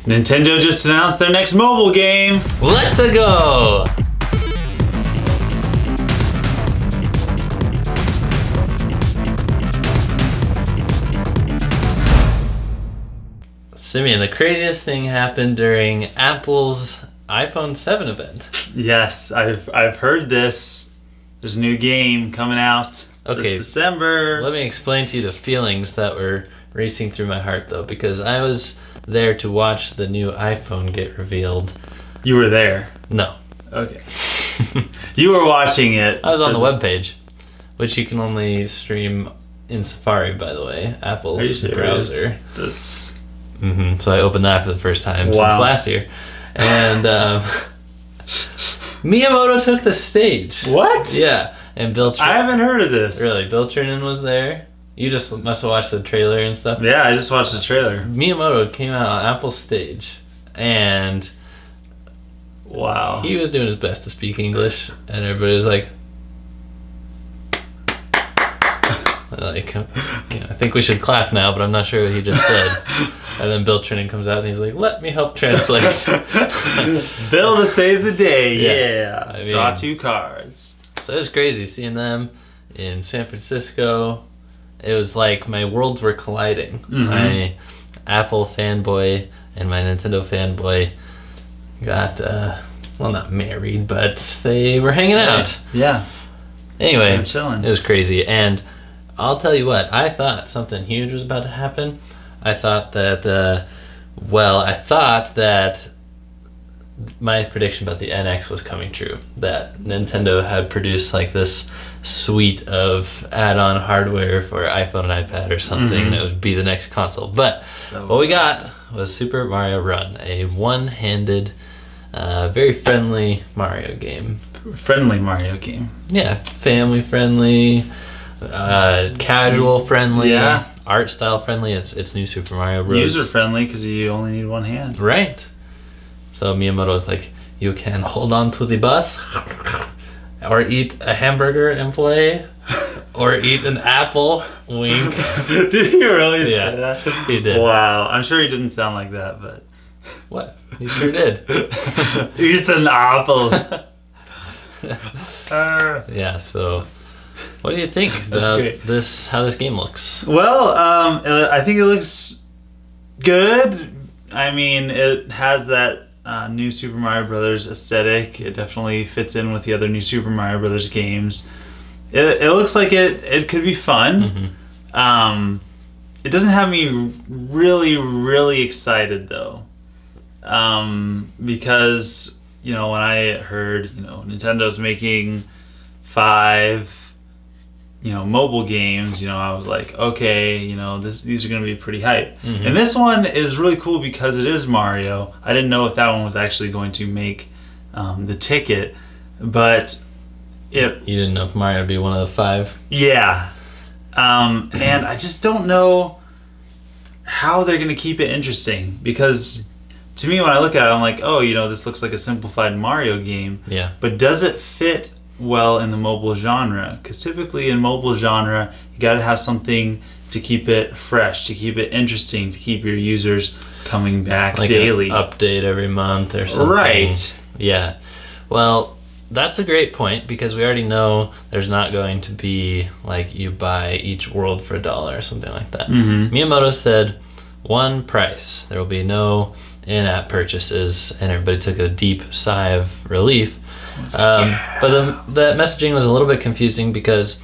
Nintendo just announced their next mobile game. Let's go! Simeon, the craziest thing happened during Apple's iPhone 7 event. Yes, I've heard this. There's a new game coming out this December. Let me explain to you the feelings that were racing through my heart, though, because I was there to watch the new iPhone get revealed. You were there? No. Okay. You were watching it. I was on the webpage, which you can only stream in Safari, by the way, Apple's browser. That's... So I opened that for the first time since last year. And Miyamoto took the stage. What? Yeah. And Bill I haven't heard of this. Really? Bill Trinan was there? You just must have watched the trailer and stuff? Yeah, I just watched the trailer. Miyamoto came out on Apple's stage, and wow, he was doing his best to speak English, and everybody was like, I think we should clap now, but I'm not sure what he just said. And then Bill Trinan comes out and he's like, let me help translate. Bill to save the day, yeah. I mean, draw 2 cards. So it was crazy seeing them in San Francisco. It was like my worlds were colliding. My Apple fanboy and my Nintendo fanboy got, well, not married, but they were hanging out. Yeah. Anyway, I'm chilling. It was crazy. And I'll tell you what, I thought something huge was about to happen. I thought that, my prediction about the NX was coming true. That Nintendo had produced like this suite of add-on hardware for iPhone and iPad or something, and it would be the next console. But what we got was Super Mario Run, a one-handed, very friendly Mario game. Friendly Mario game. Yeah, family-friendly, casual-friendly, art style friendly. It's new Super Mario Bros. User friendly because you only need one hand. Right. So Miyamoto was like, you can hold on to the bus, or eat a hamburger and play, or eat an apple. Wink. Did he really say that? He did. Wow. I'm sure he didn't sound like that, but... What? He sure did. Eat an apple. Yeah, so... What do you think about this? How this game looks? Well, I think it looks good. I mean, it has that new Super Mario Brothers aesthetic. It definitely fits in with the other new Super Mario Brothers games. It looks like it could be fun. It doesn't have me really excited though, because when I heard Nintendo's making 5 mobile games, I was like, okay, these are going to be pretty hype. And this one is really cool because it is Mario. I didn't know if that one was actually going to make the ticket, but You didn't know if Mario would be one of the 5? Yeah. And I just don't know how they're going to keep it interesting, because to me, when I look at it, I'm like, oh, this looks like a simplified Mario game. Yeah. But does it fit well in the mobile genre? Because typically in mobile genre, you got to have something to keep it fresh, to keep it interesting, to keep your users coming back like daily. An update every month or something. Right. Yeah. Well, that's a great point, because we already know there's not going to be like you buy each world for $1 or something like that. Miyamoto said one price. There will be no in-app purchases, and everybody took a deep sigh of relief. But the messaging was a little bit confusing because,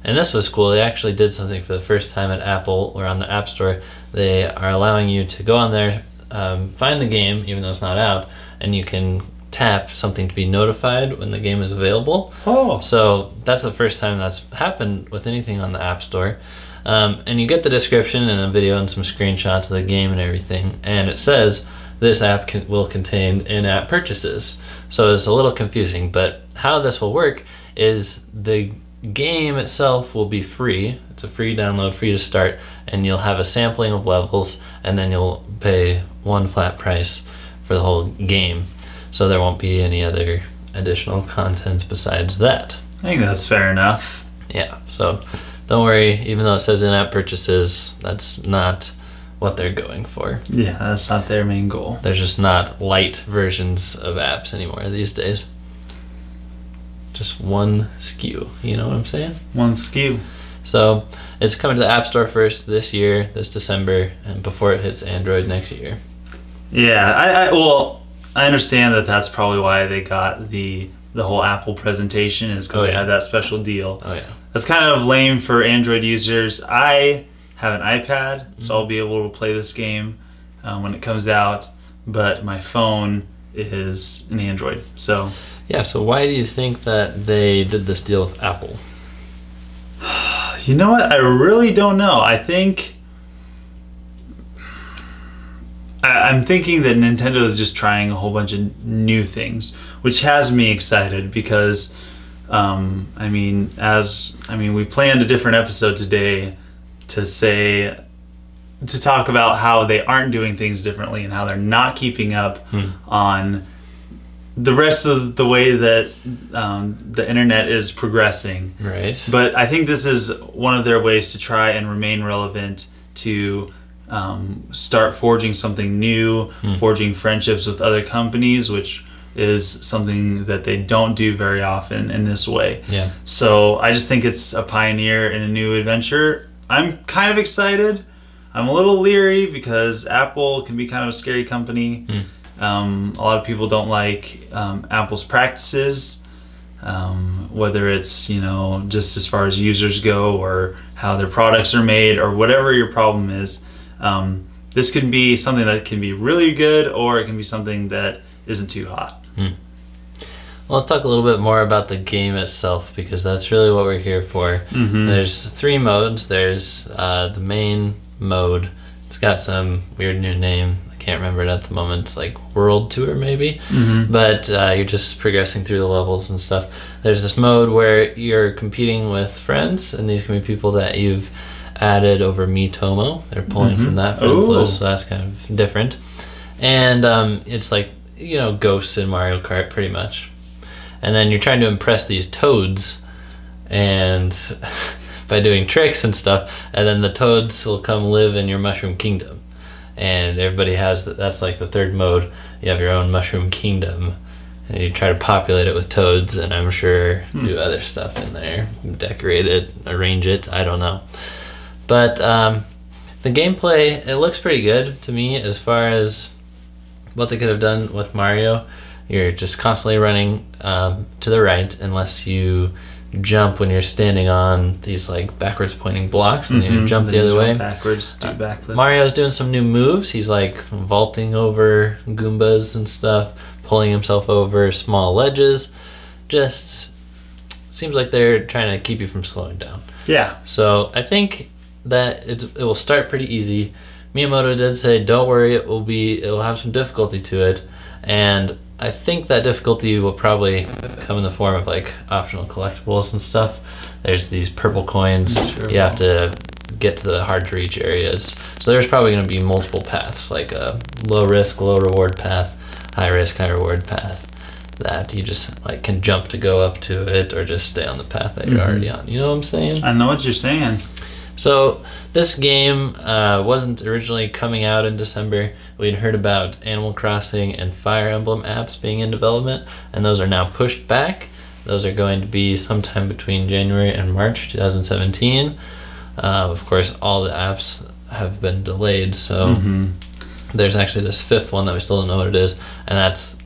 and this was cool, they actually did something for the first time at Apple or on the App Store. They are allowing you to go on there, find the game, even though it's not out, and you can tap something to be notified when the game is available. Oh. So that's the first time that's happened with anything on the App Store. And you get the description and a video and some screenshots of the game and everything, and it says this app will contain in-app purchases. So it's a little confusing, but how this will work is the game itself will be free. It's a free download, free to start, and you'll have a sampling of levels, and then you'll pay one flat price for the whole game. So there won't be any other additional content besides that. I think that's fair enough. Yeah, so don't worry, even though it says in-app purchases, that's not what they're going for. Yeah, that's not their main goal. There's just not light versions of apps anymore these days. Just one SKU, you know what I'm saying? One SKU. So it's coming to the App Store first this year, this December, and before it hits Android next year. Yeah, I understand that that's probably why they got the whole Apple presentation, is because they had that special deal. Oh yeah. That's kind of lame for Android users. I have an iPad, so I'll be able to play this game when it comes out, but my phone is an Android. So yeah, so why do you think that they did this deal with Apple? you know what? I really don't know. I think I'm thinking that Nintendo is just trying a whole bunch of new things, which has me excited because, we planned a different episode today to talk about how they aren't doing things differently and how they're not keeping up on the rest of the way that the internet is progressing. Right. But I think this is one of their ways to try and remain relevant, to start forging something new, forging friendships with other companies, which is something that they don't do very often in this way. Yeah. So I just think it's a pioneer in a new adventure. I'm kind of excited. I'm a little leery because Apple can be kind of a scary company. A lot of people don't like Apple's practices, whether it's, just as far as users go or how their products are made or whatever your problem is. This can be something that can be really good, or it can be something that isn't too hot. Well, let's talk a little bit more about the game itself, because that's really what we're here for. There's 3 modes. There's the main mode. It's got some weird new name. I can't remember it at the moment. It's like World Tour maybe. But you're just progressing through the levels and stuff. There's this mode where you're competing with friends, and these can be people that you've added over Miitomo. They're pulling from that friends list, so that's kind of different. And it's like, ghosts in Mario Kart pretty much. And then you're trying to impress these toads and by doing tricks and stuff, and then the toads will come live in your Mushroom Kingdom. And everybody has that's like the 3rd mode. You have your own Mushroom Kingdom, and you try to populate it with toads, and I'm sure do other stuff in there, decorate it, arrange it, I don't know. But the gameplay, it looks pretty good to me as far as what they could have done with Mario. You're just constantly running to the right unless you jump when you're standing on these like backwards pointing blocks, and you jump the other way. Backwards, do backflip. Mario's doing some new moves. He's like vaulting over Goombas and stuff, pulling himself over small ledges. Just seems like they're trying to keep you from slowing down. Yeah. So I think that it will start pretty easy. Miyamoto did say, don't worry, it will have some difficulty to it, and I think that difficulty will probably come in the form of like optional collectibles and stuff. There's these purple coins. You have to get to the hard to reach areas. So there's probably going to be multiple paths, like a low risk, low reward path, high risk, high reward path, that you just like can jump to go up to it, or just stay on the path that you're already on. You know what I'm saying? I know what you're saying. So this game wasn't originally coming out in December. We'd heard about Animal Crossing and Fire Emblem apps being in development, and those are now pushed back. Those are going to be sometime between January and March 2017. Of course, all the apps have been delayed, so there's actually this 5th one that we still don't know what it is, and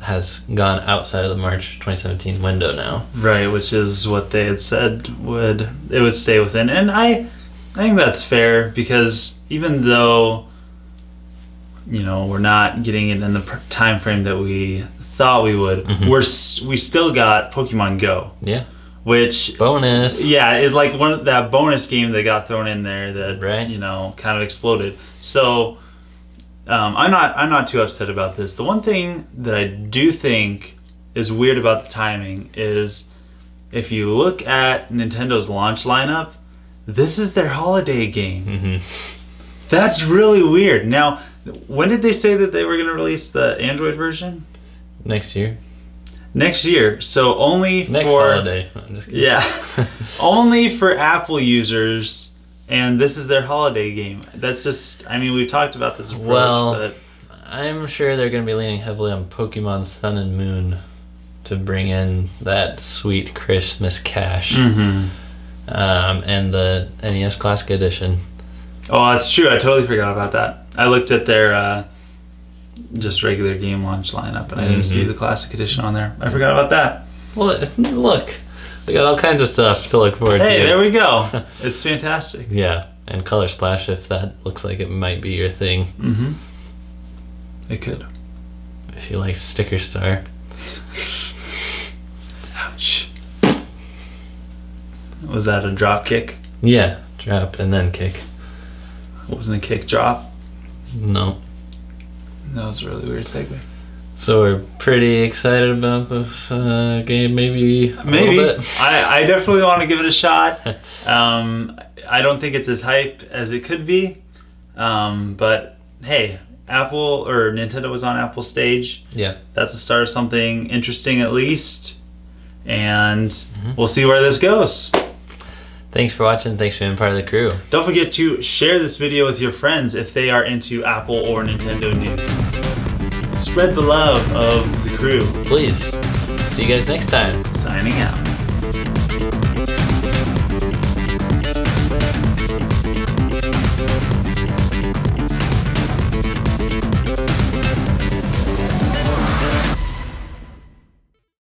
has gone outside of the March 2017 window now. Right, which is what they had said it would stay within. And I think that's fair, because even though we're not getting it in the time frame that we thought we would, we still got Pokemon Go. Yeah. Which bonus. Yeah, is like that bonus game that got thrown in there that kind of exploded. So I'm not too upset about this. The one thing that I do think is weird about the timing is, if you look at Nintendo's launch lineup, this is their holiday game. That's really weird. Now, when did they say that they were going to release the Android version? Next year. Next year. So only next for... holiday. I'm just kidding. Yeah. Only for Apple users and this is their holiday game. That's just, I mean, we've talked about this approach, Well, but I'm sure they're going to be leaning heavily on Pokemon Sun and Moon to bring in that sweet Christmas cash. mm-hmm. And the NES Classic Edition. Oh, that's true. I totally forgot about that. I looked at their just regular game launch lineup, and I didn't see the Classic Edition on there. I forgot about that. Well, look, we got all kinds of stuff to look forward to. Hey, there we go. It's fantastic. Yeah, and Color Splash, if that looks like it might be your thing. Mm-hmm. It could. If you like Sticker Star. Ouch. Was that a drop kick? Yeah, drop and then kick. Wasn't a kick drop? No. That was a really weird segue. So we're pretty excited about this game, maybe a little bit. I definitely want to give it a shot. I don't think it's as hype as it could be. But hey, Apple or Nintendo was on Apple's stage. Yeah. That's the start of something interesting at least. And we'll see where this goes. Thanks for watching. Thanks for being part of the crew. Don't forget to share this video with your friends if they are into Apple or Nintendo news. Spread the love of the crew. Please. See you guys next time. Signing out.